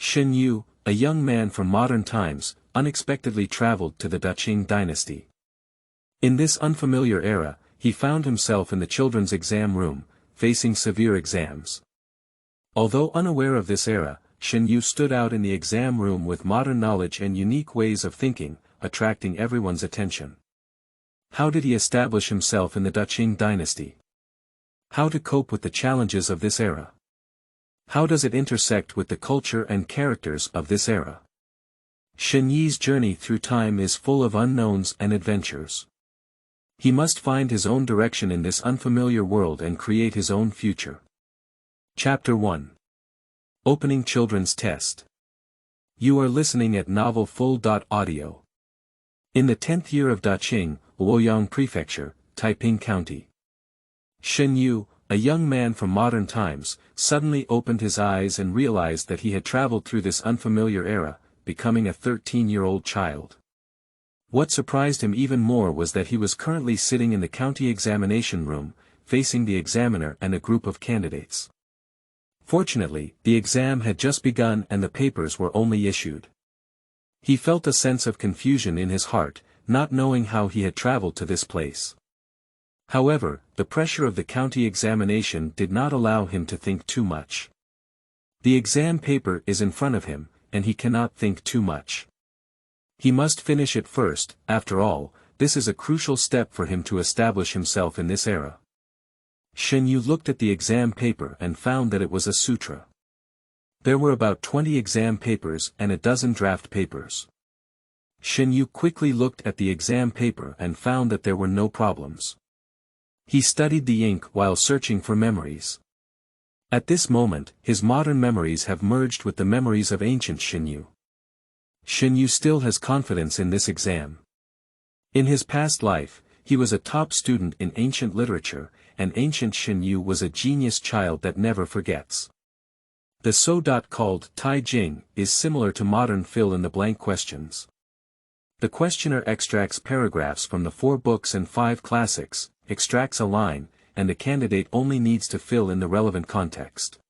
Shen Yu, a young man from modern times, unexpectedly traveled to the Daqing Dynasty. In this unfamiliar era, he found himself in the children's exam room, facing severe exams. Although unaware of this era, Shen Yu stood out in the exam room with modern knowledge and unique ways of thinking, attracting everyone's attention. How did he establish himself in the Daqing Dynasty? How to cope with the challenges of this era? How does it intersect with the culture and characters of this era? Shen Yi's journey through time is full of unknowns and adventures. He must find his own direction in this unfamiliar world and create his own future. Chapter 1. Opening Children's Test. You are listening at Novel Full.audio. In the 10th year of Daqing, Luoyang Prefecture, Taiping County. Shen Yu, a young man from modern times, suddenly opened his eyes and realized that he had traveled through this unfamiliar era, becoming a 13-year-old child. What surprised him even more was that he was currently sitting in the county examination room, facing the examiner and a group of candidates. Fortunately, the exam had just begun and the papers were only issued. He felt a sense of confusion in his heart, not knowing how he had traveled to this place. However, the pressure of the county examination did not allow him to think too much. The exam paper is in front of him, and he cannot think too much. He must finish it first. After all, this is a crucial step for him to establish himself in this era. Shen Yu looked at the exam paper and found that it was a sutra. There were about 20 exam papers and a dozen draft papers. Shen Yu quickly looked at the exam paper and found that there were no problems. He studied the ink while searching for memories. At this moment, his modern memories have merged with the memories of ancient Shen Yu. Shen Yu still has confidence in this exam. In his past life, he was a top student in ancient literature, and ancient Shen Yu was a genius child that never forgets. The called Tai Jing is similar to modern fill-in-the-blank questions. The questioner extracts paragraphs from the 4 books and 5 classics, extracts a line, and the candidate only needs to fill in the relevant context.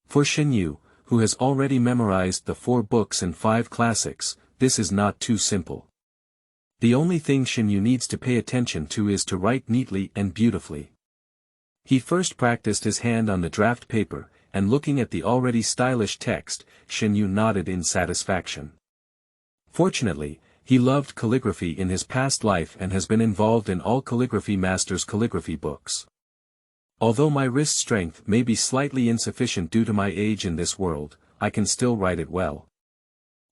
For Shen Yu, who has already memorized the 4 books and 5 classics, this is not too simple. The only thing Shen Yu needs to pay attention to is to write neatly and beautifully. He first practiced his hand on the draft paper, and looking at the already stylish text, Shen Yu nodded in satisfaction. Fortunately, he loved calligraphy in his past life and has been involved in all calligraphy masters' calligraphy books. Although my wrist strength may be slightly insufficient due to my age in this world, I can still write it well.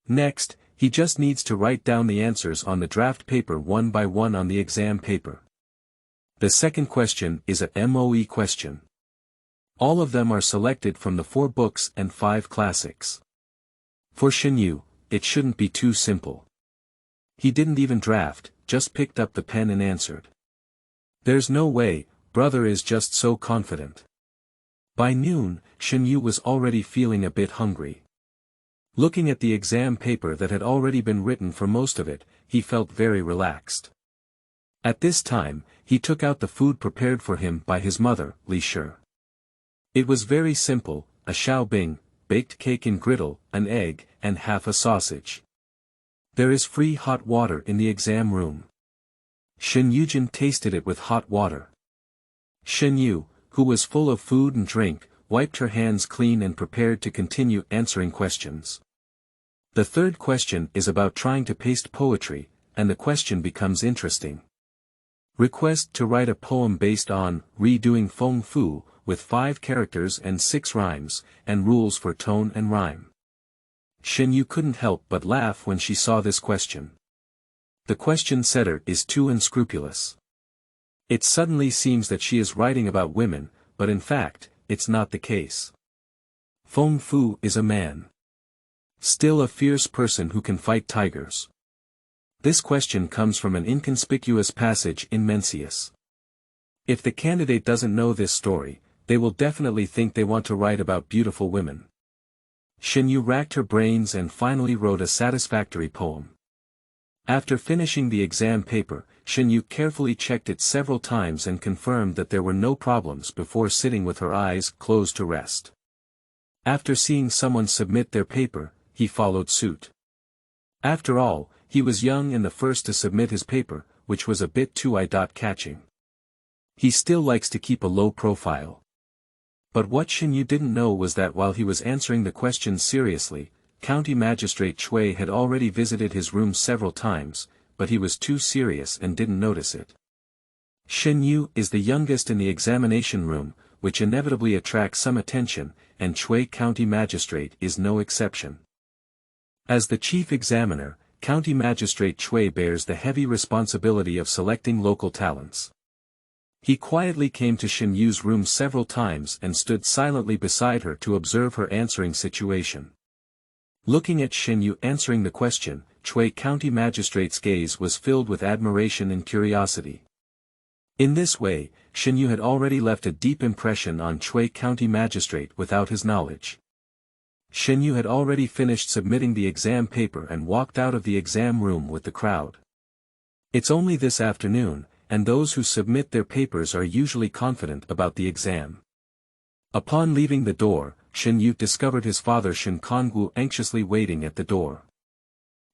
Next, he just needs to write down the answers on the draft paper one by one on the exam paper. The second question is a MOE question. All of them are selected from the 4 books and 5 classics. For Shen Yu, it shouldn't be too simple. He didn't even draft, just picked up the pen and answered. There's no way, brother is just so confident. By noon, Shen Yu was already feeling a bit hungry. Looking at the exam paper that had already been written for most of it, he felt very relaxed. At this time, he took out the food prepared for him by his mother, Li Shi. It was very simple, a xiaobing, baked cake in griddle, an egg, and half a sausage. There is free hot water in the exam room. Shen Yujin tasted it with hot water. Shen Yu, who was full of food and drink, wiped her hands clean and prepared to continue answering questions. The third question is about trying to paste poetry, and the question becomes interesting. Request to write a poem based on redoing feng fu, with 5 characters and 6 rhymes, and rules for tone and rhyme. Shen Yu couldn't help but laugh when she saw this question. The question setter is too unscrupulous. It suddenly seems that she is writing about women, but in fact, it's not the case. Feng Fu is a man. Still a fierce person who can fight tigers. This question comes from an inconspicuous passage in Mencius. If the candidate doesn't know this story, they will definitely think they want to write about beautiful women. Shen Yu racked her brains and finally wrote a satisfactory poem. After finishing the exam paper, Shen Yu carefully checked it several times and confirmed that there were no problems before sitting with her eyes closed to rest. After seeing someone submit their paper, he followed suit. After all, he was young and the first to submit his paper, which was a bit too eye-catching. He still likes to keep a low profile. But what Shen Yu didn't know was that while he was answering the questions seriously, County Magistrate Cui had already visited his room several times, but he was too serious and didn't notice it. Shen Yu is the youngest in the examination room, which inevitably attracts some attention, and Cui County Magistrate is no exception. As the chief examiner, County Magistrate Cui bears the heavy responsibility of selecting local talents. He quietly came to Shen Yu's room several times and stood silently beside her to observe her answering situation. Looking at Shen Yu answering the question, Cui County Magistrate's gaze was filled with admiration and curiosity. In this way, Shen Yu had already left a deep impression on Cui County Magistrate without his knowledge. Shen Yu had already finished submitting the exam paper and walked out of the exam room with the crowd. It's only this afternoon, and those who submit their papers are usually confident about the exam. Upon leaving the door, Shen Yu discovered his father Shen Kongwu anxiously waiting at the door.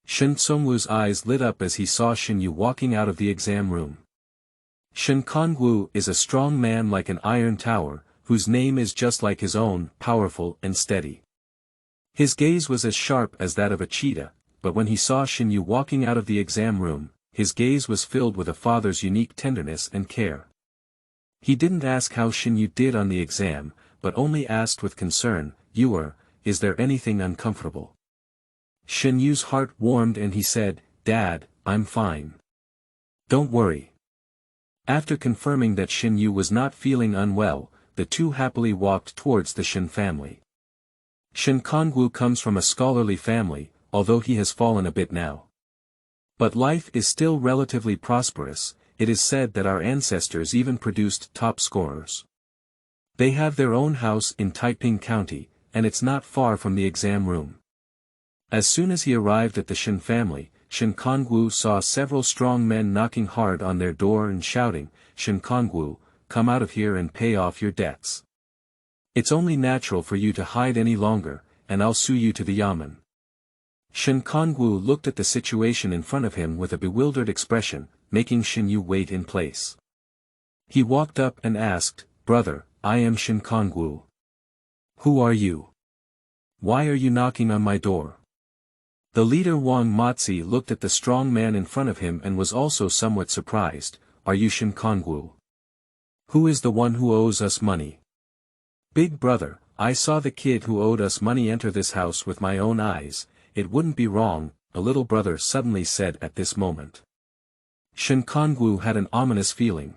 Shen Songwu's eyes lit up as he saw Shen Yu walking out of the exam room. Shen Kongwu is a strong man like an iron tower, whose name is just like his own, powerful and steady. His gaze was as sharp as that of a cheetah, but when he saw Shen Yu walking out of the exam room, his gaze was filled with a father's unique tenderness and care. He didn't ask how Shen Yu did on the exam, but only asked with concern, is there anything uncomfortable? Shen Yu's heart warmed and he said, Dad, I'm fine. Don't worry. After confirming that Shen Yu was not feeling unwell, the two happily walked towards the Shen family. Shen Kongwu comes from a scholarly family, although he has fallen a bit now. But life is still relatively prosperous. It is said that our ancestors even produced top scorers. They have their own house in Taiping County, and it's not far from the exam room. As soon as he arrived at the Shen family, Shen Kongwu saw several strong men knocking hard on their door and shouting, Shen Kongwu, come out of here and pay off your debts. It's only natural for you to hide any longer, and I'll sue you to the yamen. Shen Kongwu looked at the situation in front of him with a bewildered expression, making Shen Yu wait in place. He walked up and asked, Brother, I am Shen Kongwu. Who are you? Why are you knocking on my door? The leader Wang Matzi looked at the strong man in front of him and was also somewhat surprised. Are you Shen Kongwu? Who is the one who owes us money? Big brother, I saw the kid who owed us money enter this house with my own eyes. It wouldn't be wrong, a little brother suddenly said at this moment. Shen Kongwu had an ominous feeling.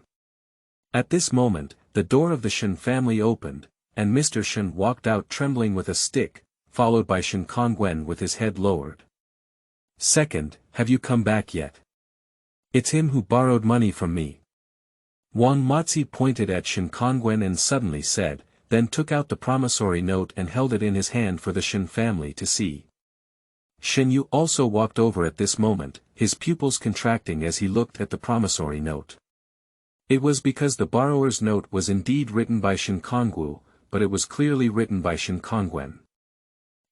At this moment, the door of the Shen family opened, and Mr. Shen walked out trembling with a stick, followed by Shen Kongwen with his head lowered. Second, have you come back yet? It's him who borrowed money from me. Wang Matzi pointed at Shen Kongwen and suddenly said, then took out the promissory note and held it in his hand for the Shen family to see. Shen Yu also walked over at this moment, his pupils contracting as he looked at the promissory note. It was because the borrower's note was indeed written by Shen Kongwu, but it was clearly written by Shen Kongwen.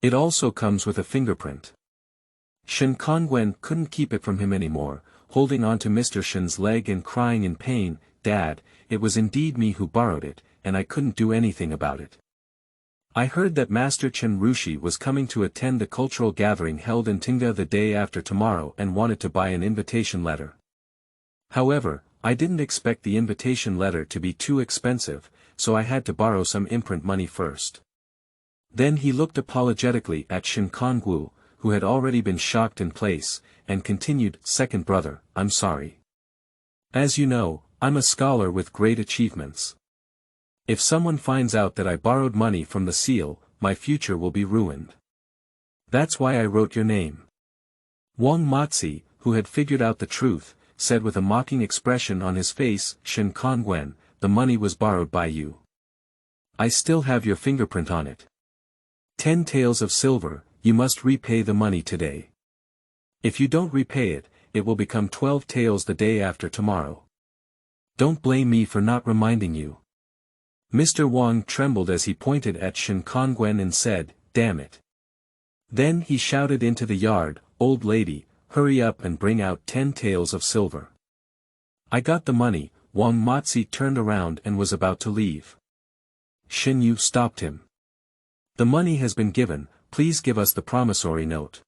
It also comes with a fingerprint. Shen Kongwen couldn't keep it from him anymore, holding on to Mr. Shen's leg and crying in pain, Dad, it was indeed me who borrowed it, and I couldn't do anything about it. I heard that Master Chen Rushi was coming to attend a cultural gathering held in Tingda the day after tomorrow and wanted to buy an invitation letter. However, I didn't expect the invitation letter to be too expensive, so I had to borrow some imprint money first. Then he looked apologetically at Shen Kongwu, who had already been shocked in place, and continued, Second brother, I'm sorry. As you know, I'm a scholar with great achievements. If someone finds out that I borrowed money from the seal, my future will be ruined. That's why I wrote your name. Wang Matzi, who had figured out the truth, said with a mocking expression on his face, Shen Kongwen, the money was borrowed by you. I still have your fingerprint on it. 10 taels of silver, you must repay the money today. If you don't repay it, it will become 12 taels the day after tomorrow. Don't blame me for not reminding you. Mr. Wang trembled as he pointed at Shen Kongwen and said, "Damn it." Then he shouted into the yard, "Old lady, hurry up and bring out 10 taels of silver." "I got the money." Wang Motzi turned around and was about to leave. Shen Yu stopped him. "The money has been given, please give us the promissory note."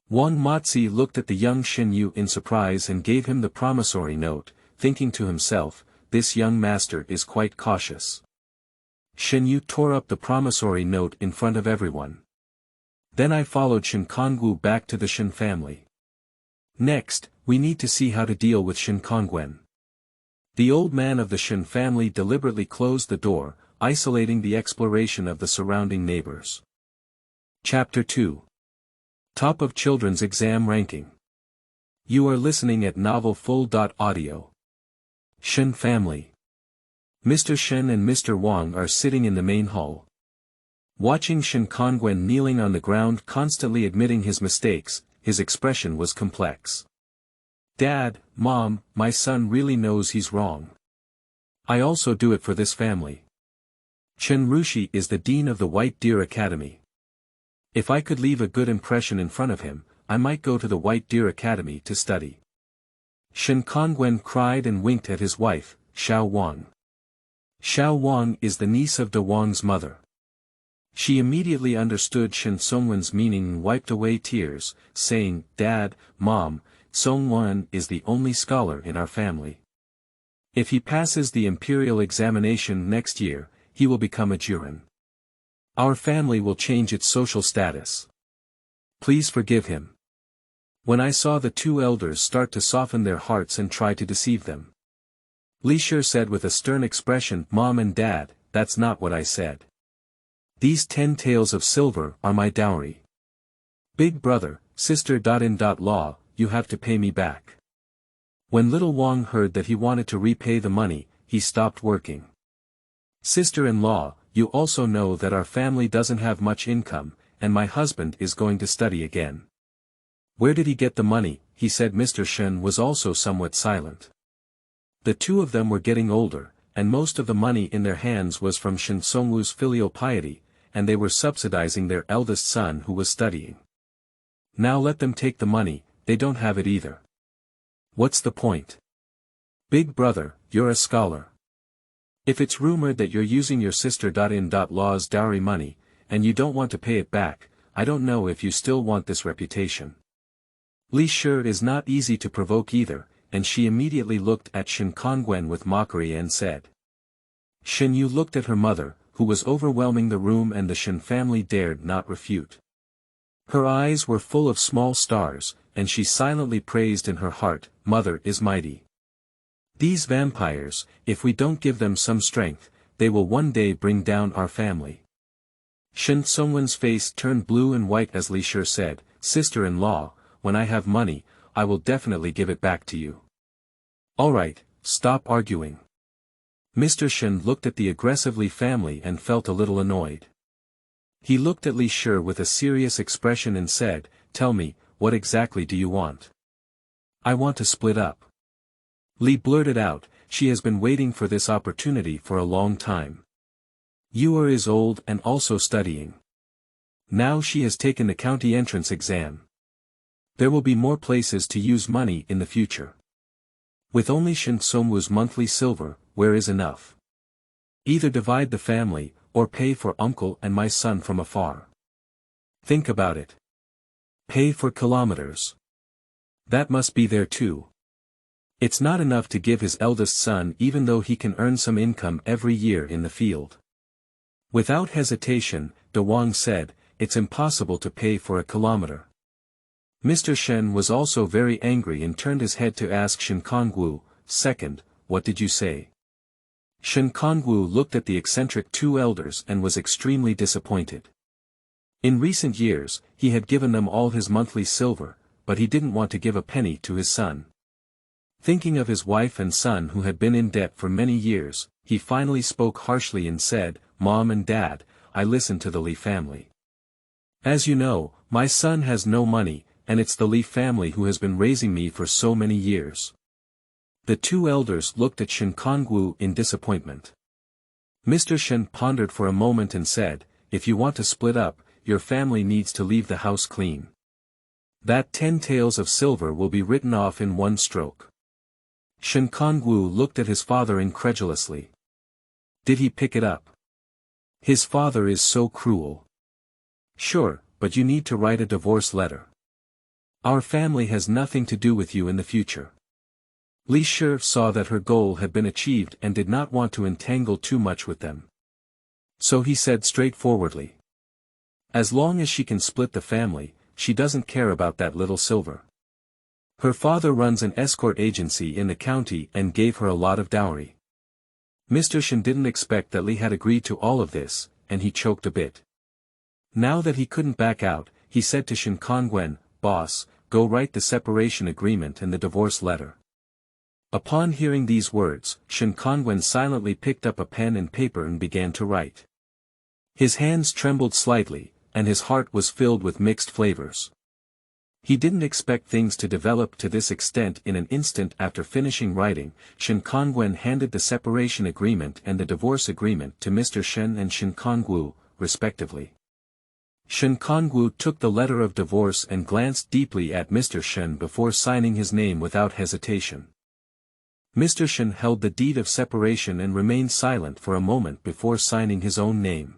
Wang Motzi looked at the young Shen Yu in surprise and gave him the promissory note, thinking to himself, "This young master is quite cautious." Shen Yu tore up the promissory note in front of everyone. Then I followed Shen Kongwu back to the Shen family. Next, we need to see how to deal with Shen Kongwen. The old man of the Shen family deliberately closed the door, isolating the exploration of the surrounding neighbors. Chapter 2. Top of Children's Exam Ranking. You are listening at novelfull.audio. Shen family. Mr. Shen and Mr. Wang are sitting in the main hall. Watching Shen Kongwen kneeling on the ground constantly admitting his mistakes, his expression was complex. "Dad, Mom, my son really knows he's wrong. I also do it for this family. Chen Rushi is the dean of the White Deer Academy. If I could leave a good impression in front of him, I might go to the White Deer Academy to study." Shen Kongwen cried and winked at his wife, Xiao Wang. Xiao Wang is the niece of De Wang's mother. She immediately understood Shen Songwen's meaning and wiped away tears, saying, "Dad, Mom, Songwen is the only scholar in our family. If he passes the Imperial examination next year, he will become a Juren. Our family will change its social status. Please forgive him." When I saw the two elders start to soften their hearts and try to deceive them, Li Shi said with a stern expression, "Mom and Dad, that's not what I said. These 10 taels of silver are my dowry. Big brother, sister.in.law, you have to pay me back." When little Wang heard that he wanted to repay the money, he stopped working. "Sister-in-law, you also know that our family doesn't have much income, and my husband is going to study again. Where did he get the money?" he said. Mr. Shen was also somewhat silent. The two of them were getting older, and most of the money in their hands was from Shen Songwu's filial piety, and they were subsidizing their eldest son who was studying. Now let them take the money, they don't have it either. What's the point? Big brother, you're a scholar. If it's rumored that you're using your sister.in.law's dowry money, and you don't want to pay it back, I don't know if you still want this reputation. Li Shi is not easy to provoke either, and she immediately looked at Shen Kongwen with mockery and said. Shen Yu looked at her mother, who was overwhelming the room, and the Shen family dared not refute. Her eyes were full of small stars, and she silently praised in her heart, "Mother is mighty. These vampires, if we don't give them some strength, they will one day bring down our family." Shen Songwen's face turned blue and white as Li Shi said, "Sister-in-law, when I have money, I will definitely give it back to you." "Alright, stop arguing." Mr. Shen looked at the aggressive Li family and felt a little annoyed. He looked at Li Shi with a serious expression and said, "Tell me, what exactly do you want?" "I want to split up." Li blurted out, "She has been waiting for this opportunity for a long time. You is old and also studying. Now she has taken the county entrance exam. There will be more places to use money in the future. With only Shen Songwu's monthly silver, where is enough? Either divide the family, or pay for uncle and my son from afar. Think about it. Pay for kilometers. That must be there too. It's not enough to give his eldest son even though he can earn some income every year in the field." Without hesitation, De Wang said, "It's impossible to pay for a kilometer." Mr. Shen was also very angry and turned his head to ask Shen Kongwu, "Second, what did you say?" Shen Kongwu looked at the eccentric two elders and was extremely disappointed. In recent years, he had given them all his monthly silver, but he didn't want to give a penny to his son. Thinking of his wife and son who had been in debt for many years, he finally spoke harshly and said, "Mom and Dad, I listen to the Li family. As you know, my son has no money, and it's the Li family who has been raising me for so many years." The two elders looked at Shen Kongwu in disappointment. Mr. Shen pondered for a moment and said, if you want to split up, your family needs to leave the house clean. That 10 taels of silver will be written off in one stroke. Shen Kongwu looked at his father incredulously. Did he pick it up? His father is so cruel. Sure, but you need to write a divorce letter. Our family has nothing to do with you in the future. Li Shi saw that her goal had been achieved and did not want to entangle too much with them. So he said straightforwardly. As long as she can split the family, she doesn't care about that little silver. Her father runs an escort agency in the county and gave her a lot of dowry. Mr. Shen didn't expect that Li had agreed to all of this, and he choked a bit. Now that he couldn't back out, he said to Shen Kongwen, boss, go write the separation agreement and the divorce letter. Upon hearing these words, Shen Kongwen silently picked up a pen and paper and began to write. His hands trembled slightly, and his heart was filled with mixed flavors. He didn't expect things to develop to this extent in an instant. After finishing writing, Shen Kongwen handed the separation agreement and the divorce agreement to Mr. Shen and Shen Kongwu, respectively. Shen Kongwu took the letter of divorce and glanced deeply at Mr. Shen before signing his name without hesitation. Mr. Shen held the deed of separation and remained silent for a moment before signing his own name.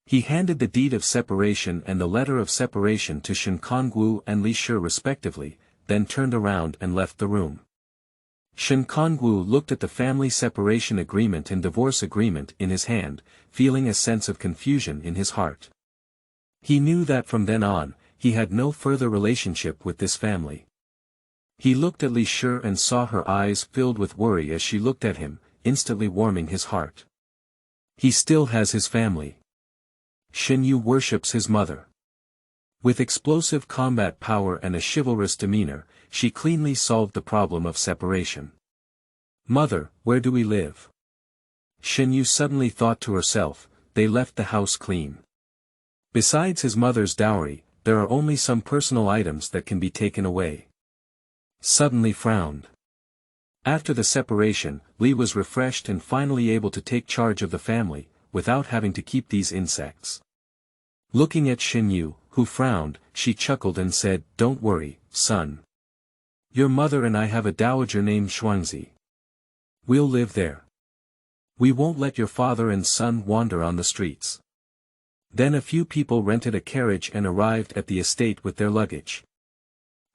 He handed the deed of separation and the letter of separation to Shen Kongwu and Li Shi respectively, then turned around and left the room. Shen Kongwu looked at the family separation agreement and divorce agreement in his hand, feeling a sense of confusion in his heart. He knew that from then on, he had no further relationship with this family. He looked at Li Shi and saw her eyes filled with worry as she looked at him, instantly warming his heart. He still has his family. Shen Yu worships his mother. With explosive combat power and a chivalrous demeanor, she cleanly solved the problem of separation. Mother, where do we live? Shen Yu suddenly thought to herself, they left the house clean. Besides his mother's dowry, there are only some personal items that can be taken away. Suddenly frowned. After the separation, Li was refreshed and finally able to take charge of the family, without having to keep these insects. Looking at Shen Yu, who frowned, she chuckled and said, don't worry, son. Your mother and I have a dowager named Shuangzi. We'll live there. We won't let your father and son wander on the streets. Then a few people rented a carriage and arrived at the estate with their luggage.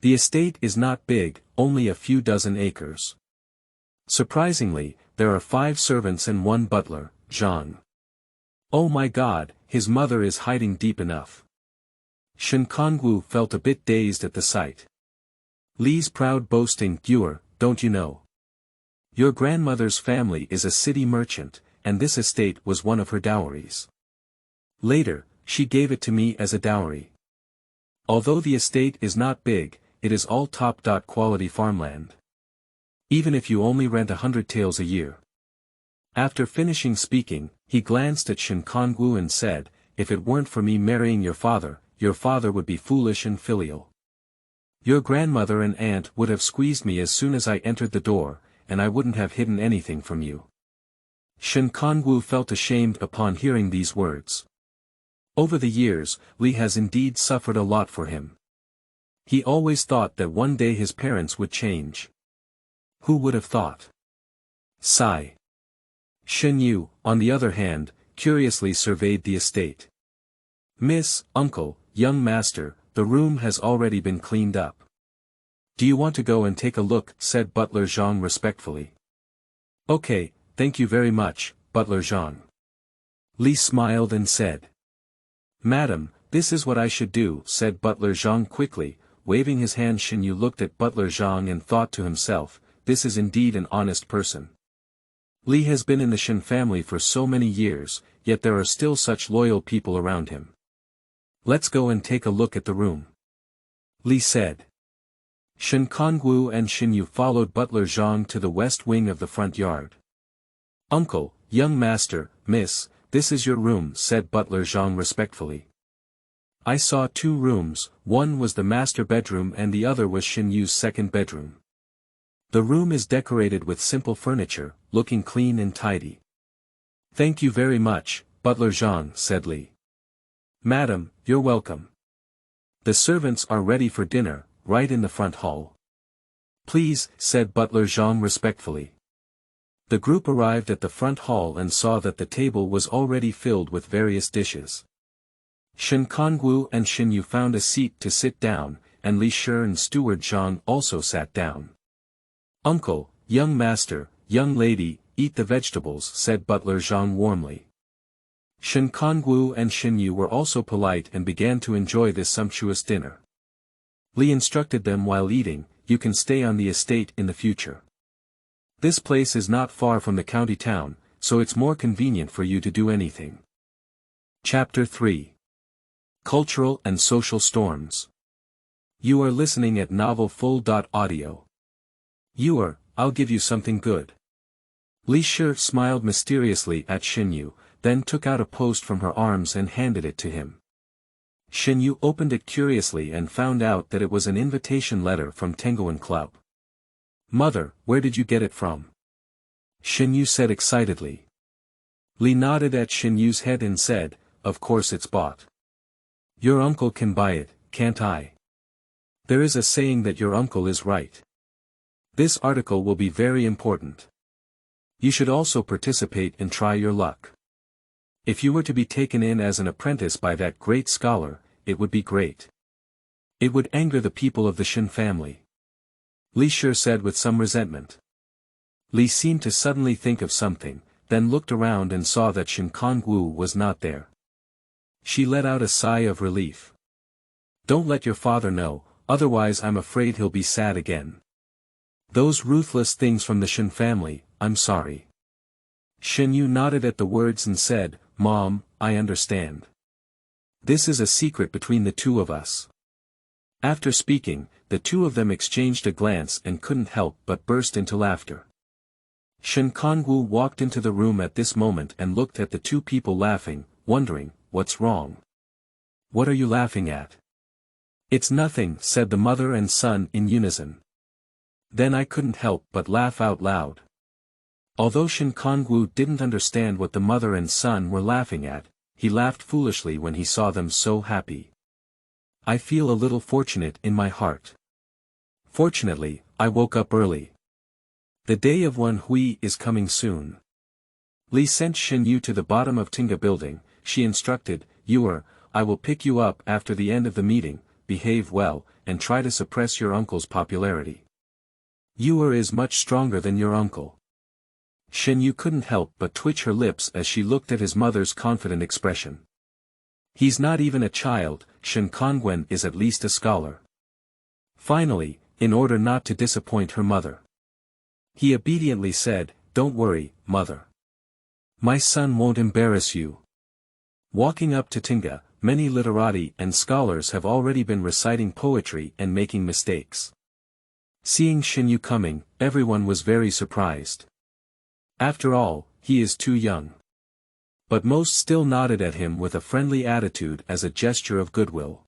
The estate is not big, only a few dozen acres. Surprisingly, there are 5 servants and 1 butler, Zhang. Oh my God, his mother is hiding deep enough. Shen Kongwu felt a bit dazed at the sight. Li's proud boasting, Guer, don't you know? Your grandmother's family is a city merchant, and this estate was one of her dowries. Later, she gave it to me as a dowry. Although the estate is not big, it is all top-quality farmland. Even if you only rent 100 taels a year. After finishing speaking, he glanced at Shen Kongwu and said, if it weren't for me marrying your father would be foolish and filial. Your grandmother and aunt would have squeezed me as soon as I entered the door, and I wouldn't have hidden anything from you. Shen Kongwu felt ashamed upon hearing these words. Over the years, Li has indeed suffered a lot for him. He always thought that one day his parents would change. Who would have thought? Sigh. Shen Yu, on the other hand, curiously surveyed the estate. Miss, uncle, young master, the room has already been cleaned up. Do you want to go and take a look? Said Butler Zhang respectfully. Okay, thank you very much, Butler Zhang. Li smiled and said. Madam, this is what I should do, said Butler Zhang quickly, waving his hand. Shen Yu looked at Butler Zhang and thought to himself, this is indeed an honest person. Li has been in the Shen family for so many years, yet there are still such loyal people around him. Let's go and take a look at the room. Li said. Shen Kongwu and Shen Yu followed Butler Zhang to the west wing of the front yard. Uncle, young master, miss, this is your room, said Butler Zhang respectfully. I saw 2 rooms, one was the master bedroom and the other was Shen Yu's second bedroom. The room is decorated with simple furniture, looking clean and tidy. Thank you very much, Butler Zhang, said Li. Madam, you're welcome. The servants are ready for dinner, right in the front hall. Please, said Butler Zhang respectfully. The group arrived at the front hall and saw that the table was already filled with various dishes. Shen Kongwu and Shen Yu found a seat to sit down, and Li Shi and Steward Zhang also sat down. Uncle, young master, young lady, eat the vegetables, said Butler Zhang warmly. Shen Kongwu and Shen Yu were also polite and began to enjoy this sumptuous dinner. Li instructed them while eating, you can stay on the estate in the future. This place is not far from the county town, so it's more convenient for you to do anything. Chapter 3. Cultural and Social Storms. You are listening at novelfull.audio. I'll give you something good. Li Shi smiled mysteriously at Shen Yu, then took out a post from her arms and handed it to him. Shen Yu opened it curiously and found out that it was an invitation letter from Tenguan Club. Mother, where did you get it from? Shen Yu said excitedly. Li nodded at Shen Yu's head and said, of course it's bought. Your uncle can buy it, can't I? There is a saying that your uncle is right. This article will be very important. You should also participate and try your luck. If you were to be taken in as an apprentice by that great scholar, it would be great. It would anger the people of the Shen family. Li Shi said with some resentment. Li seemed to suddenly think of something, then looked around and saw that Shen Kongwu was not there. She let out a sigh of relief. Don't let your father know, otherwise I'm afraid he'll be sad again. Those ruthless things from the Shen family, I'm sorry. Shen Yu nodded at the words and said, Mom, I understand. This is a secret between the two of us. After speaking, the two of them exchanged a glance and couldn't help but burst into laughter. Shen Kongwu walked into the room at this moment and looked at the two people laughing, wondering, what's wrong? What are you laughing at? It's nothing, said the mother and son in unison. Then I couldn't help but laugh out loud. Although Shen Kongwu didn't understand what the mother and son were laughing at, he laughed foolishly when he saw them so happy. I feel a little fortunate in my heart. Fortunately, I woke up early. The day of Wen Hui is coming soon. Li sent Shen Yu to the bottom of Tinga building. She instructed, I will pick you up after the end of the meeting, behave well, and try to suppress your uncle's popularity. Is much stronger than your uncle. Shen Yu couldn't help but twitch her lips as she looked at his mother's confident expression. He's not even a child, Shen Kongwen is at least a scholar. Finally, in order not to disappoint her mother, he obediently said, don't worry, mother. My son won't embarrass you. Walking up to Tinga, many literati and scholars have already been reciting poetry and making mistakes. Seeing Shen Yu coming, everyone was very surprised. After all, he is too young. But most still nodded at him with a friendly attitude as a gesture of goodwill.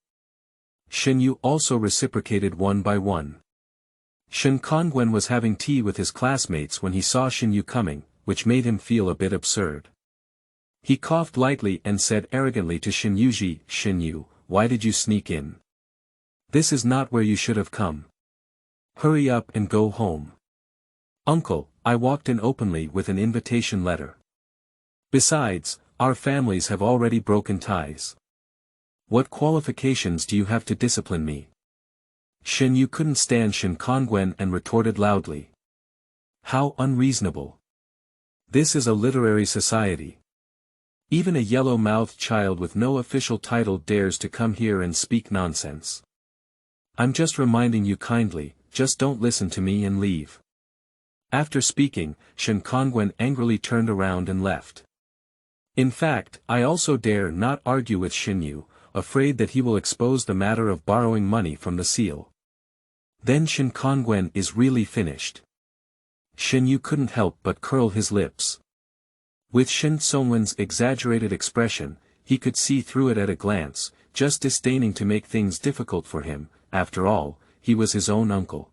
Shen Yu also reciprocated one by one. Shen Kongwen was having tea with his classmates when he saw Shen Yu coming, which made him feel a bit absurd. He coughed lightly and said arrogantly to Shen Yu, why did you sneak in? This is not where you should have come. Hurry up and go home. Uncle, I walked in openly with an invitation letter. Besides, our families have already broken ties. What qualifications do you have to discipline me? Shen Yu couldn't stand Shen Kongwen and retorted loudly. How unreasonable. This is a literary society. Even a yellow-mouthed child with no official title dares to come here and speak nonsense. I'm just reminding you kindly, just don't listen to me and leave. After speaking, Shen Kongwen angrily turned around and left. In fact, I also dare not argue with Shen Yu, afraid that he will expose the matter of borrowing money from the seal. Then Shen Kongwen is really finished. Shen Yu couldn't help but curl his lips. With Shen Songwen's exaggerated expression, he could see through it at a glance, just disdaining to make things difficult for him. After all, he was his own uncle.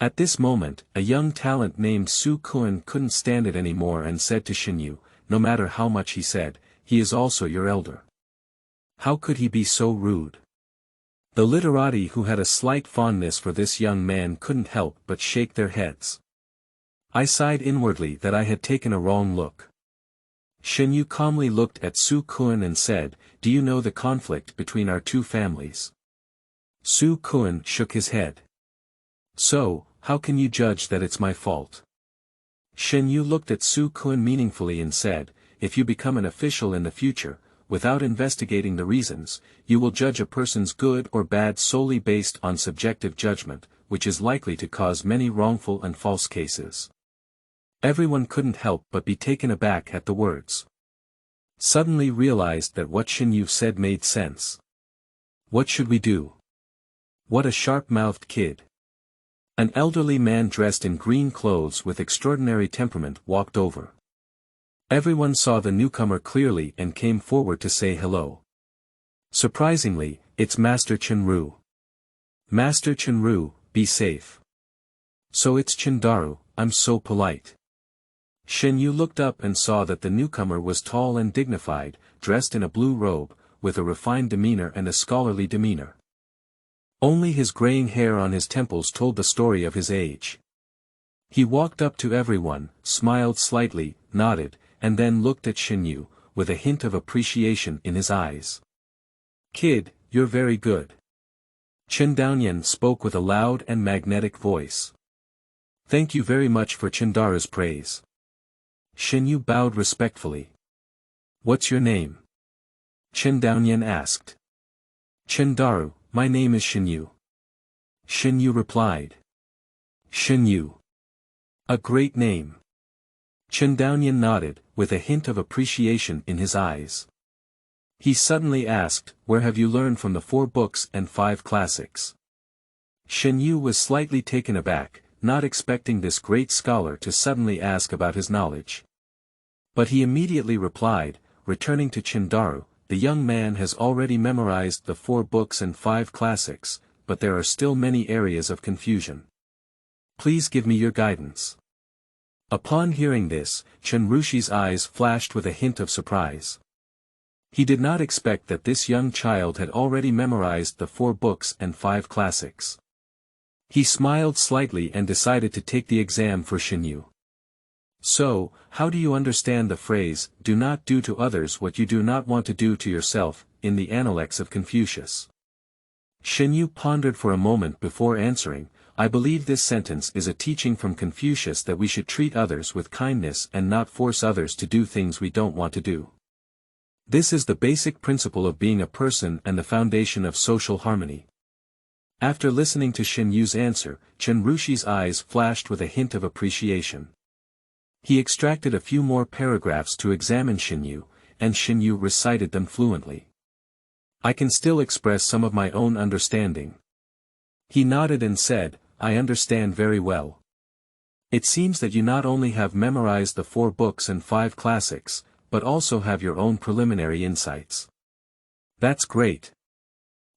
At this moment, a young talent named Su Kun couldn't stand it anymore and said to Shen Yu, no matter how much he said, he is also your elder. How could he be so rude? The literati who had a slight fondness for this young man couldn't help but shake their heads. I sighed inwardly that I had taken a wrong look. Shen Yu calmly looked at Su Kun and said, "Do you know the conflict between our two families?" Su Kun shook his head. "So, how can you judge that it's my fault?" Shen Yu looked at Su Kun meaningfully and said, "If you become an official in the future, without investigating the reasons, you will judge a person's good or bad solely based on subjective judgment, which is likely to cause many wrongful and false cases." Everyone couldn't help but be taken aback at the words. Suddenly realized that what Shen Yu said made sense. What should we do? What a sharp-mouthed kid. An elderly man dressed in green clothes with extraordinary temperament walked over. Everyone saw the newcomer clearly and came forward to say hello. Surprisingly, it's Master Chenru. Master Chenru, be safe. So it's Chendaru, I'm so polite. Shen Yu looked up and saw that the newcomer was tall and dignified, dressed in a blue robe, with a refined demeanor and a scholarly demeanor. Only his graying hair on his temples told the story of his age. He walked up to everyone, smiled slightly, nodded, and then looked at Shen Yu, with a hint of appreciation in his eyes. "Kid, you're very good." Chen Daonian spoke with a loud and magnetic voice. "Thank you very much for Chendaru's praise." Shen Yu bowed respectfully. "What's your name?" Chen Daonian asked. "Chendaru, my name is Shen Yu." Shen Yu replied. "Shen Yu. A great name." Chen Daonian nodded, with a hint of appreciation in his eyes. He suddenly asked, "Where have you learned from the 4 books and 5 classics?" Shen Yu was slightly taken aback, not expecting this great scholar to suddenly ask about his knowledge. But he immediately replied, returning to Chendaru, "The young man has already memorized the 4 books and 5 classics, but there are still many areas of confusion. Please give me your guidance." Upon hearing this, Chen Rushi's eyes flashed with a hint of surprise. He did not expect that this young child had already memorized the 4 books and 5 classics. He smiled slightly and decided to take the exam for Shen Yu. "So, how do you understand the phrase, 'Do not do to others what you do not want to do to yourself,' in the Analects of Confucius?" Shen Yu pondered for a moment before answering, "I believe this sentence is a teaching from Confucius that we should treat others with kindness and not force others to do things we don't want to do. This is the basic principle of being a person and the foundation of social harmony." After listening to Shen Yu's answer, Chen Rushi's eyes flashed with a hint of appreciation. He extracted a few more paragraphs to examine Shen Yu, and Shen Yu recited them fluently. "I can still express some of my own understanding." He nodded and said, "I understand very well. It seems that you not only have memorized the 4 books and 5 classics, but also have your own preliminary insights. That's great."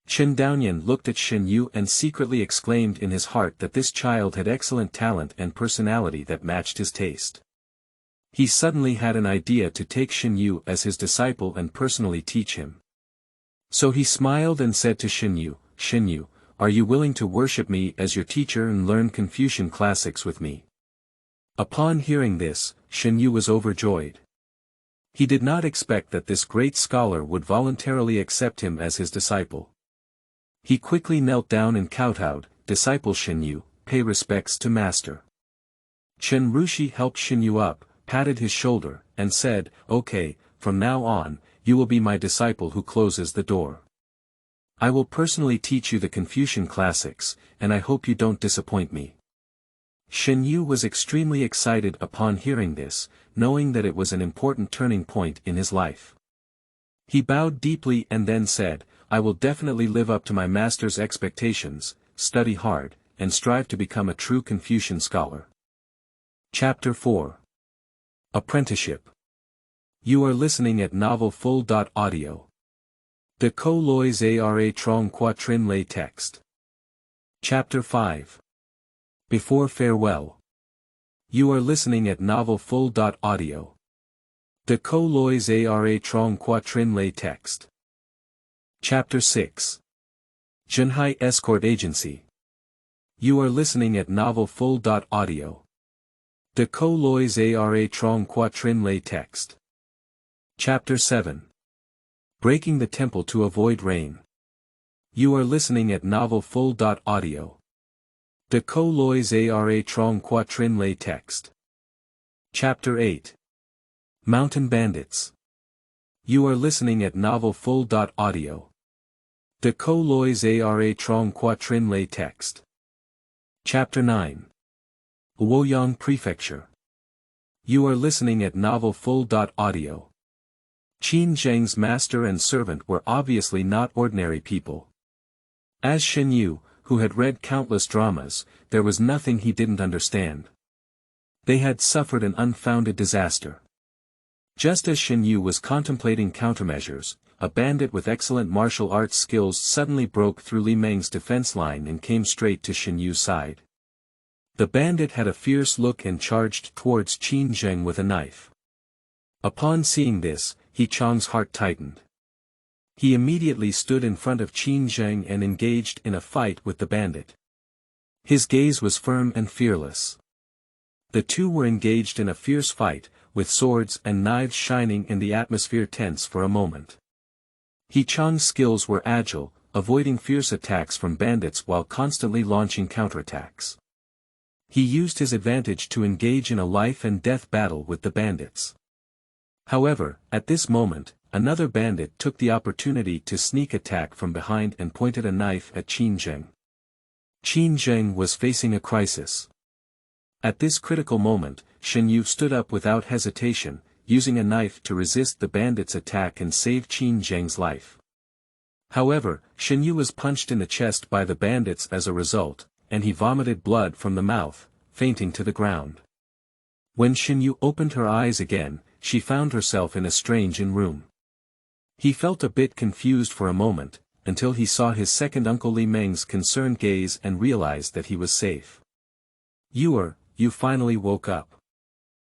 Chen Daonian looked at Shen Yu and secretly exclaimed in his heart that this child had excellent talent and personality that matched his taste. He suddenly had an idea to take Shen Yu as his disciple and personally teach him. So he smiled and said to Shen Yu, "Shen Yu, are you willing to worship me as your teacher and learn Confucian classics with me?" Upon hearing this, Shen Yu was overjoyed. He did not expect that this great scholar would voluntarily accept him as his disciple. He quickly knelt down and kowtowed, "Disciple Shen Yu, pay respects to master." Chen Rushi helped Shen Yu up, patted his shoulder, and said, "Okay, from now on, you will be my disciple who closes the door. I will personally teach you the Confucian classics, and I hope you don't disappoint me." Shen Yu was extremely excited upon hearing this, knowing that it was an important turning point in his life. He bowed deeply and then said, "I will definitely live up to my master's expectations, study hard, and strive to become a true Confucian scholar." Chapter 4. Apprenticeship. You are listening at novelfull.audio. De Co Lois Ara Trong Quatrin Lay Text. Chapter 5. Before Farewell. You are listening at novelfull.audio. De Co Lois Ara Trong Quatrin Lay Text. Chapter 6. Zhenhai Escort Agency. You are listening at novel full.audio. De Co Lois Ara Trong Quatrin Lay Text. Chapter 7. Breaking the Temple to Avoid Rain. You are listening at novel full.audio. De Co Lois Ara Trong Quatrin Lay Text. Chapter 8. Mountain Bandits. You are listening at novel full.audio. De Co Lois Ara Trong Quatrin Lay Text. Chapter 9. Luoyang Prefecture. You are listening at novel full.audio. Qin Zheng's master and servant were obviously not ordinary people. As Shen Yu, who had read countless dramas, there was nothing he didn't understand. They had suffered an unfounded disaster. Just as Shen Yu was contemplating countermeasures, a bandit with excellent martial arts skills suddenly broke through Li Meng's defense line and came straight to Shen Yu's side. The bandit had a fierce look and charged towards Qin Zheng with a knife. Upon seeing this, He Chang's heart tightened. He immediately stood in front of Qin Zheng and engaged in a fight with the bandit. His gaze was firm and fearless. The two were engaged in a fierce fight, with swords and knives shining in the atmosphere tense for a moment. He Chang's skills were agile, avoiding fierce attacks from bandits while constantly launching counterattacks. He used his advantage to engage in a life-and-death battle with the bandits. However, at this moment, another bandit took the opportunity to sneak attack from behind and pointed a knife at Qin Zheng. Qin Zheng was facing a crisis. At this critical moment, Shen Yu stood up without hesitation, using a knife to resist the bandit's attack and save Qin Zheng's life. However, Shen Yu was punched in the chest by the bandits as a result, and he vomited blood from the mouth, fainting to the ground. When Shen Yu opened her eyes again, she found herself in a strange room. He felt a bit confused for a moment, until he saw his second uncle Li Meng's concerned gaze and realized that he was safe. You finally woke up.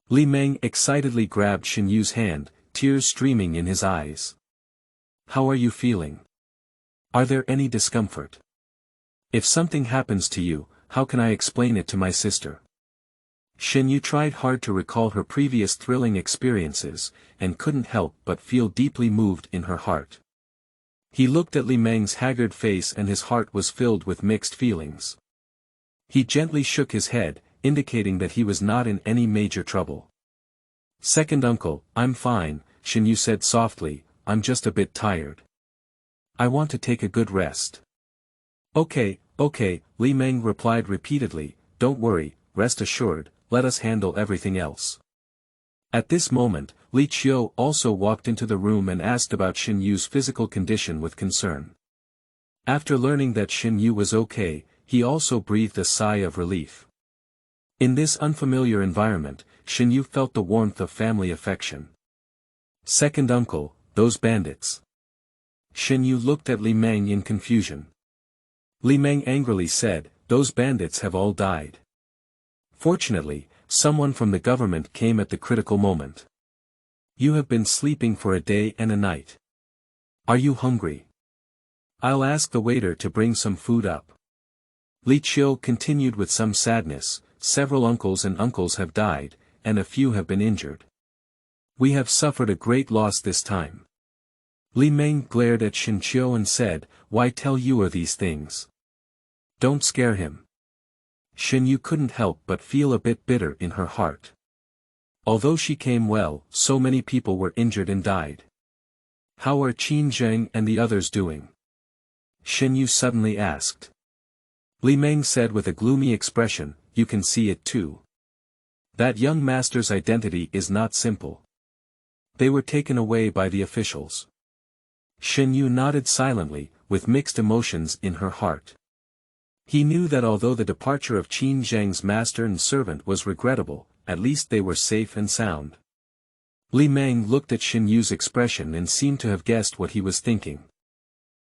Li Meng excitedly grabbed Shen Yu's hand, tears streaming in his eyes. How are you feeling? Are there any discomfort? If something happens to you, how can I explain it to my sister? Shen Yu tried hard to recall her previous thrilling experiences, and couldn't help but feel deeply moved in her heart. He looked at Li Meng's haggard face and his heart was filled with mixed feelings. He gently shook his head, indicating that he was not in any major trouble. Second uncle, I'm fine, Shen Yu said softly, I'm just a bit tired. I want to take a good rest. Okay, Li Meng replied repeatedly, don't worry, rest assured, let us handle everything else. At this moment, Li Qiu also walked into the room and asked about Shen Yu's physical condition with concern. After learning that Shen Yu was okay, he also breathed a sigh of relief. In this unfamiliar environment, Shen Yu felt the warmth of family affection. Second uncle, those bandits. Shen Yu looked at Li Meng in confusion. Li Meng angrily said, those bandits have all died. Fortunately, someone from the government came at the critical moment. You have been sleeping for a day and a night. Are you hungry? I'll ask the waiter to bring some food up. Li Qiu continued with some sadness, several uncles and uncles have died, and a few have been injured. We have suffered a great loss this time. Li Meng glared at Shen Qiu and said, why tell you these things? Don't scare him. Shen Yu couldn't help but feel a bit bitter in her heart. Although she came well, so many people were injured and died. How are Qin Zheng and the others doing? Shen Yu suddenly asked. Li Meng said with a gloomy expression, you can see it too. That young master's identity is not simple. They were taken away by the officials. Shen Yu nodded silently, with mixed emotions in her heart. He knew that although the departure of Qin Zheng's master and servant was regrettable, at least they were safe and sound. Li Meng looked at Shen Yu's expression and seemed to have guessed what he was thinking.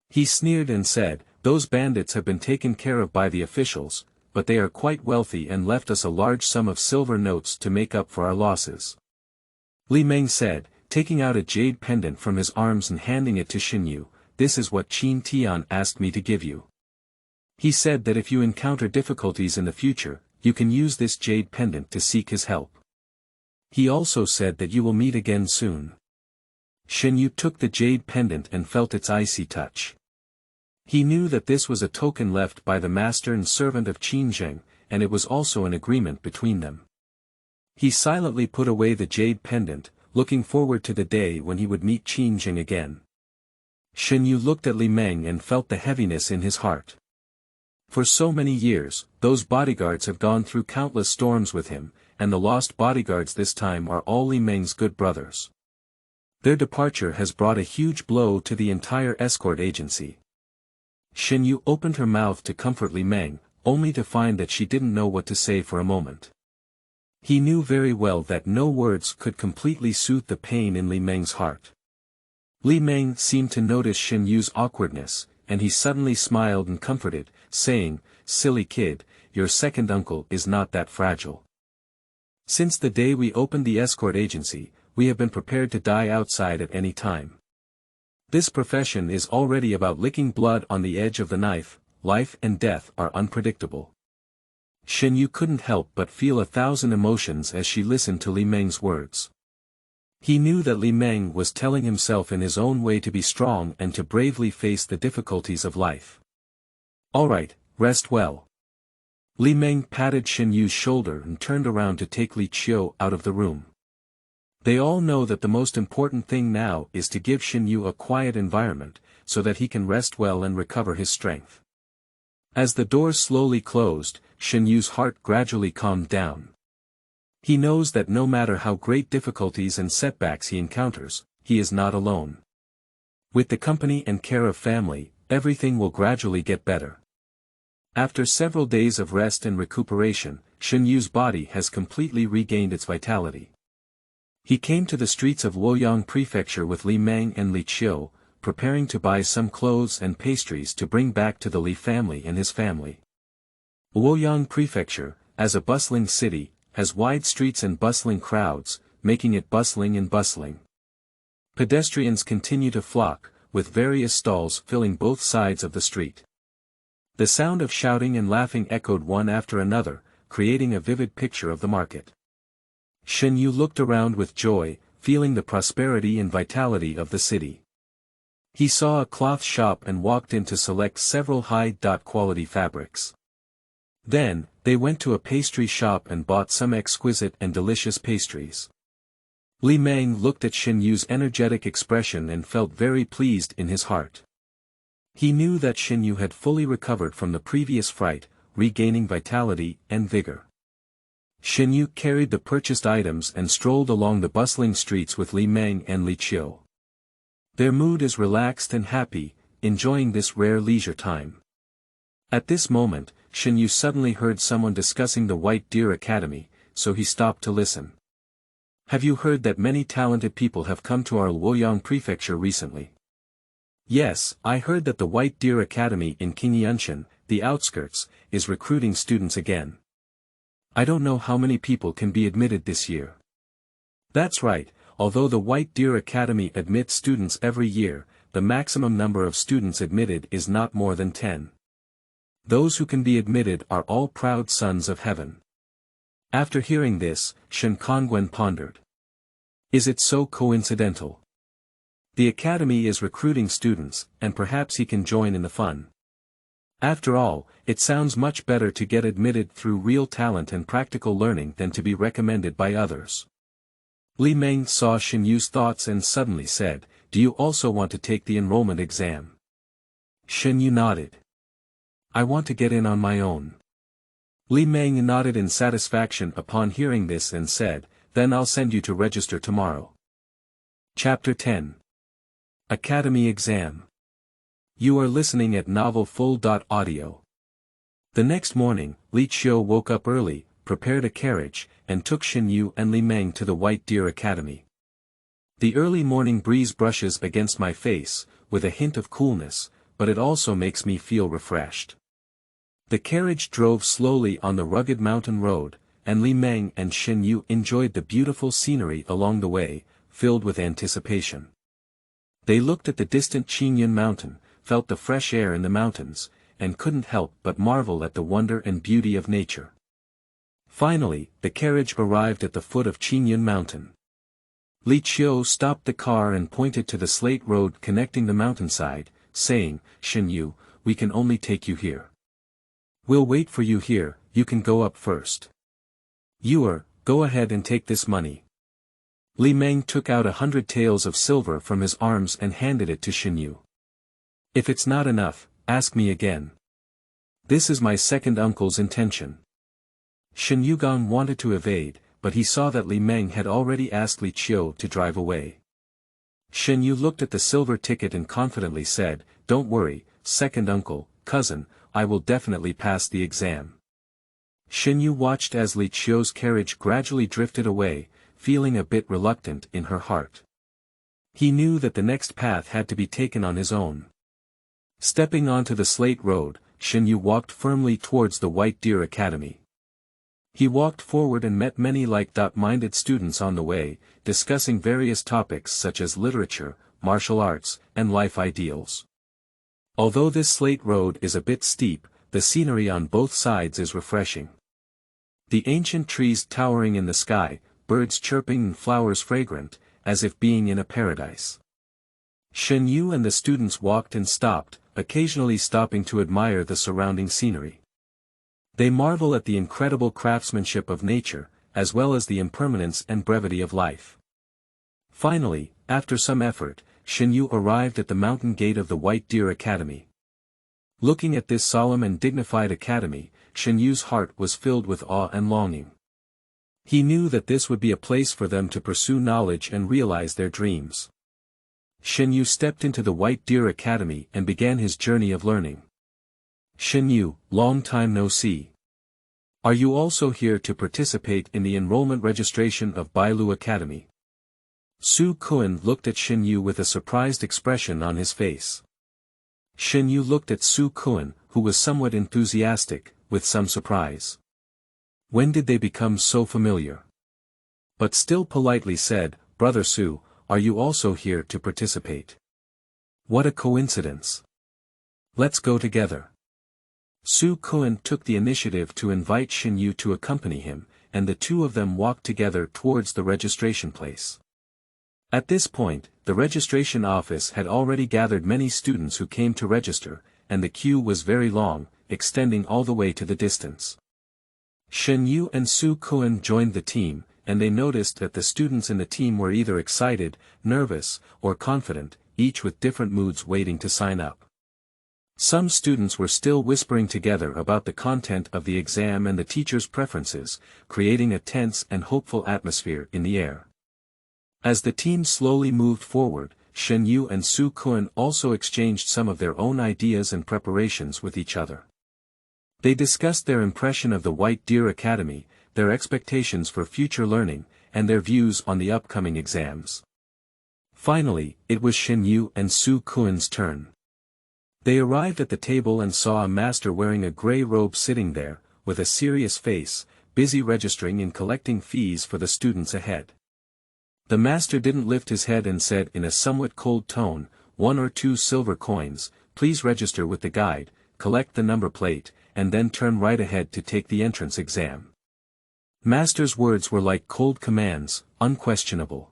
He sneered and said, those bandits have been taken care of by the officials, but they are quite wealthy and left us a large sum of silver notes to make up for our losses. Li Meng said, taking out a jade pendant from his arms and handing it to Shen Yu. "This is what Qin Tian asked me to give you. He said that if you encounter difficulties in the future, you can use this jade pendant to seek his help. He also said that you will meet again soon." Shen Yu took the jade pendant and felt its icy touch. He knew that this was a token left by the master and servant of Qin Zheng, and it was also an agreement between them. He silently put away the jade pendant, looking forward to the day when he would meet Qin Zheng again. Shen Yu looked at Li Meng and felt the heaviness in his heart. For so many years, those bodyguards have gone through countless storms with him, and the lost bodyguards this time are all Li Meng's good brothers. Their departure has brought a huge blow to the entire escort agency. Shen Yu opened her mouth to comfort Li Meng, only to find that she didn't know what to say for a moment. He knew very well that no words could completely soothe the pain in Li Meng's heart. Li Meng seemed to notice Shen Yu's awkwardness, and he suddenly smiled and comforted, saying, "Silly kid, your second uncle is not that fragile. Since the day we opened the escort agency, we have been prepared to die outside at any time. This profession is already about licking blood on the edge of the knife. Life and death are unpredictable." Shen Yu couldn't help but feel 1,000 emotions as she listened to Li Meng's words. He knew that Li Meng was telling himself in his own way to be strong and to bravely face the difficulties of life. "All right, rest well." Li Meng patted Shen Yu's shoulder and turned around to take Li Qiu out of the room. They all know that the most important thing now is to give Shen Yu a quiet environment, so that he can rest well and recover his strength. As the door slowly closed, Shen Yu's heart gradually calmed down. He knows that no matter how great difficulties and setbacks he encounters, he is not alone. With the company and care of family, everything will gradually get better. After several days of rest and recuperation, Shen Yu's body has completely regained its vitality. He came to the streets of Luoyang Prefecture with Li Meng and Li Qiu, preparing to buy some clothes and pastries to bring back to the Li family and his family. Luoyang Prefecture, as a bustling city, has wide streets and bustling crowds, making it bustling and bustling. Pedestrians continue to flock, with various stalls filling both sides of the street. The sound of shouting and laughing echoed one after another, creating a vivid picture of the market. Shen Yu looked around with joy, feeling the prosperity and vitality of the city. He saw a cloth shop and walked in to select several high-quality fabrics. Then, they went to a pastry shop and bought some exquisite and delicious pastries. Li Meng looked at Shen Yu's energetic expression and felt very pleased in his heart. He knew that Shen Yu had fully recovered from the previous fright, regaining vitality and vigor. Shen Yu carried the purchased items and strolled along the bustling streets with Li Meng and Li Qiu. Their mood is relaxed and happy, enjoying this rare leisure time. At this moment, Shen Yu suddenly heard someone discussing the White Deer Academy, so he stopped to listen. "Have you heard that many talented people have come to our Luoyang Prefecture recently?" "Yes, I heard that the White Deer Academy in Qingyanshan, the outskirts, is recruiting students again. I don't know how many people can be admitted this year." "That's right, although the White Deer Academy admits students every year, the maximum number of students admitted is not more than 10. Those who can be admitted are all proud sons of heaven." After hearing this, Shen Kongwen pondered. Is it so coincidental? The academy is recruiting students, and perhaps he can join in the fun. After all, it sounds much better to get admitted through real talent and practical learning than to be recommended by others. Li Meng saw Shen Yu's thoughts and suddenly said, "Do you also want to take the enrollment exam?" Shen Yu nodded. "I want to get in on my own." Li Meng nodded in satisfaction upon hearing this and said, "Then I'll send you to register tomorrow." Chapter 10. Academy Exam. You are listening at novelfull.audio. The next morning, Li Qiu woke up early, prepared a carriage, and took Shen Yu and Li Meng to the White Deer Academy. The early morning breeze brushes against my face, with a hint of coolness, but it also makes me feel refreshed. The carriage drove slowly on the rugged mountain road, and Li Meng and Shen Yu enjoyed the beautiful scenery along the way, filled with anticipation. They looked at the distant Qingyun mountain, felt the fresh air in the mountains, and couldn't help but marvel at the wonder and beauty of nature. Finally, the carriage arrived at the foot of Qingyun mountain. Li Qiu stopped the car and pointed to the slate road connecting the mountainside, saying, "Shen Yu, we can only take you here. We'll wait for you here, you can go up first. Yuer, go ahead and take this money." Li Meng took out 100 taels of silver from his arms and handed it to Shen Yu. "If it's not enough, ask me again. This is my second uncle's intention." Shen Yugang wanted to evade, but he saw that Li Meng had already asked Li Qiu to drive away. Shen Yu looked at the silver ticket and confidently said, "Don't worry, second uncle, cousin, I will definitely pass the exam." Shen Yu watched as Li Qiu's carriage gradually drifted away, feeling a bit reluctant in her heart. He knew that the next path had to be taken on his own. Stepping onto the slate road, Shen Yu walked firmly towards the White Deer Academy. He walked forward and met many like-minded students on the way, discussing various topics such as literature, martial arts, and life ideals. Although this slate road is a bit steep, the scenery on both sides is refreshing. The ancient trees towering in the sky, birds chirping and flowers fragrant, as if being in a paradise. Shen Yu and the students walked and stopped, occasionally stopping to admire the surrounding scenery. They marvel at the incredible craftsmanship of nature, as well as the impermanence and brevity of life. Finally, after some effort, Shen Yu arrived at the mountain gate of the White Deer Academy. Looking at this solemn and dignified academy, Shen Yu's heart was filled with awe and longing. He knew that this would be a place for them to pursue knowledge and realize their dreams. Shen Yu stepped into the White Deer Academy and began his journey of learning. "Shen Yu, long time no see. Are you also here to participate in the enrollment registration of Bailu Academy?" Su Kun looked at Shen Yu with a surprised expression on his face. Shen Yu looked at Su Kun, who was somewhat enthusiastic, with some surprise. When did they become so familiar? But still politely said, "Brother Su, are you also here to participate?" "What a coincidence. Let's go together." Su Kun took the initiative to invite Shen Yu to accompany him, and the two of them walked together towards the registration place. At this point, the registration office had already gathered many students who came to register, and the queue was very long, extending all the way to the distance. Shen Yu and Su Kun joined the team, and they noticed that the students in the team were either excited, nervous, or confident, each with different moods waiting to sign up. Some students were still whispering together about the content of the exam and the teacher's preferences, creating a tense and hopeful atmosphere in the air. As the team slowly moved forward, Shen Yu and Su Kun also exchanged some of their own ideas and preparations with each other. They discussed their impression of the White Deer Academy, their expectations for future learning, and their views on the upcoming exams. Finally, it was Shen Yu and Su Kun's turn. They arrived at the table and saw a master wearing a gray robe sitting there, with a serious face, busy registering and collecting fees for the students ahead. The master didn't lift his head and said in a somewhat cold tone, "1 or 2 silver coins, please register with the guide, collect the number plate, and then turn right ahead to take the entrance exam." Master's words were like cold commands, unquestionable.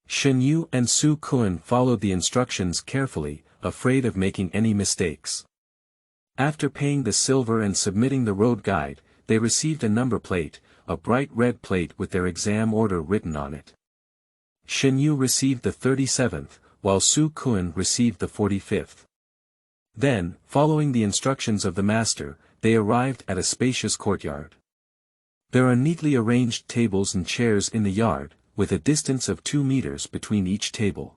Shen Yu and Su Kun followed the instructions carefully, afraid of making any mistakes. After paying the silver and submitting the road guide, they received a number plate, a bright red plate with their exam order written on it. Shen Yu received the 37th, while Su Kun received the 45th. Then, following the instructions of the master, they arrived at a spacious courtyard. There are neatly arranged tables and chairs in the yard, with a distance of 2 meters between each table.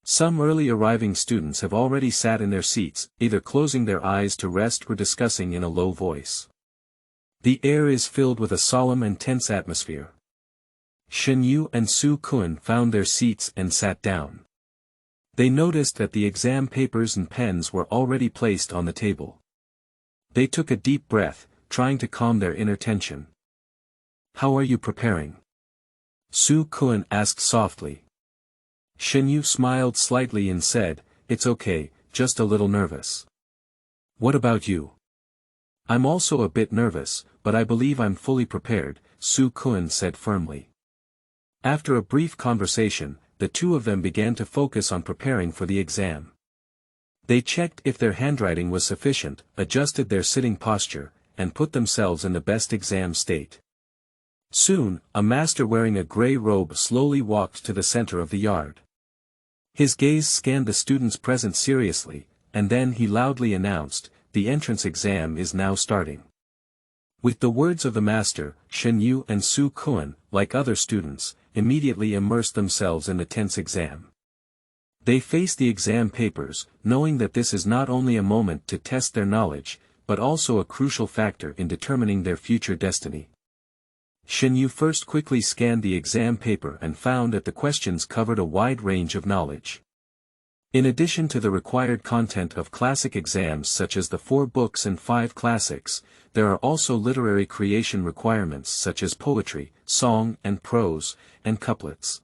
Some early arriving students have already sat in their seats, either closing their eyes to rest or discussing in a low voice. The air is filled with a solemn and tense atmosphere. Shen Yu and Su Kun found their seats and sat down. They noticed that the exam papers and pens were already placed on the table. They took a deep breath, trying to calm their inner tension. "How are you preparing?" Su Kun asked softly. Shen Yu smiled slightly and said, "It's okay, just a little nervous." "What about you?" "I'm also a bit nervous, but I believe I'm fully prepared," Su Kun said firmly. After a brief conversation, the two of them began to focus on preparing for the exam. They checked if their handwriting was sufficient, adjusted their sitting posture, and put themselves in the best exam state. Soon, a master wearing a gray robe slowly walked to the center of the yard. His gaze scanned the students present seriously, and then he loudly announced, "The entrance exam is now starting." With the words of the master, Shen Yu and Su Kun, like other students, immediately immersed themselves in the tense exam. They faced the exam papers, knowing that this is not only a moment to test their knowledge, but also a crucial factor in determining their future destiny. Shen Yu first quickly scanned the exam paper and found that the questions covered a wide range of knowledge. In addition to the required content of classic exams such as the 4 books and 5 classics, there are also literary creation requirements such as poetry, song and prose, and couplets.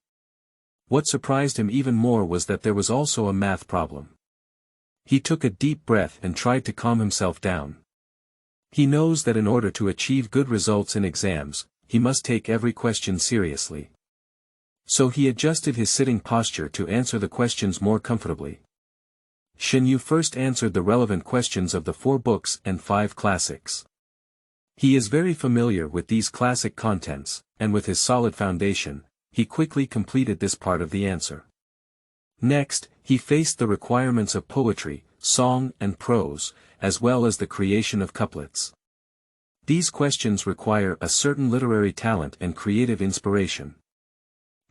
What surprised him even more was that there was also a math problem. He took a deep breath and tried to calm himself down. He knows that in order to achieve good results in exams, he must take every question seriously. So he adjusted his sitting posture to answer the questions more comfortably. Shen Yu first answered the relevant questions of the 4 books and 5 classics. He is very familiar with these classic contents, and with his solid foundation, he quickly completed this part of the answer. Next, he faced the requirements of poetry, song and prose, as well as the creation of couplets. These questions require a certain literary talent and creative inspiration.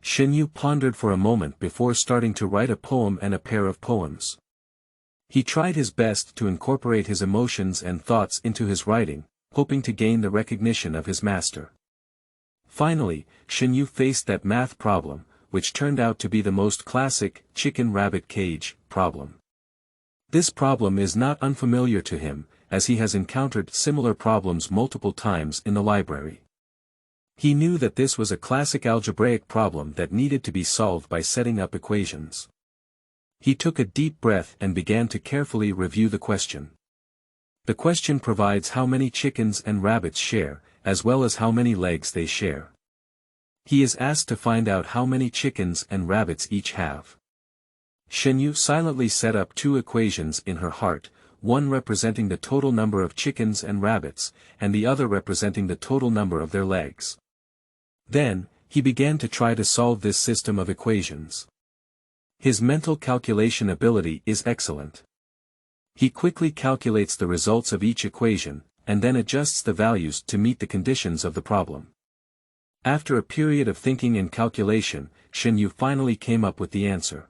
Shen Yu pondered for a moment before starting to write a poem and a pair of poems. He tried his best to incorporate his emotions and thoughts into his writing, hoping to gain the recognition of his master. Finally, Shen Yu faced that math problem, which turned out to be the most classic chicken-rabbit cage problem. This problem is not unfamiliar to him, as he has encountered similar problems multiple times in the library. He knew that this was a classic algebraic problem that needed to be solved by setting up equations. He took a deep breath and began to carefully review the question. The question provides how many chickens and rabbits share, as well as how many legs they share. He is asked to find out how many chickens and rabbits each have. Shen Yu silently set up 2 equations in her heart, one representing the total number of chickens and rabbits, and the other representing the total number of their legs. Then, he began to try to solve this system of equations. His mental calculation ability is excellent. He quickly calculates the results of each equation, and then adjusts the values to meet the conditions of the problem. After a period of thinking and calculation, Shen Yu finally came up with the answer.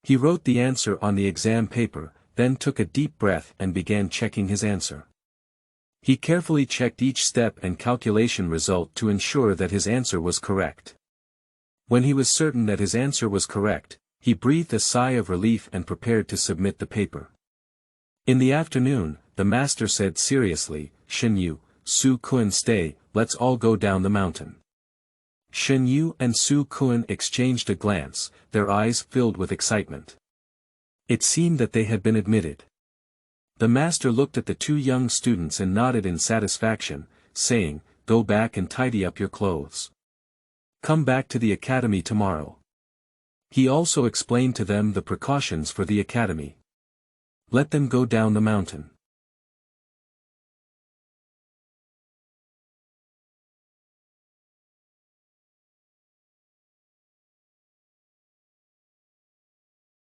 He wrote the answer on the exam paper, then took a deep breath and began checking his answer. He carefully checked each step and calculation result to ensure that his answer was correct. When he was certain that his answer was correct, he breathed a sigh of relief and prepared to submit the paper. In the afternoon, the master said seriously, "Shen Yu, Su Kun stay, let's all go down the mountain." Shen Yu and Su Kun exchanged a glance, their eyes filled with excitement. It seemed that they had been admitted. The master looked at the 2 young students and nodded in satisfaction, saying, "Go back and tidy up your clothes. Come back to the academy tomorrow." He also explained to them the precautions for the academy. "Let them go down the mountain.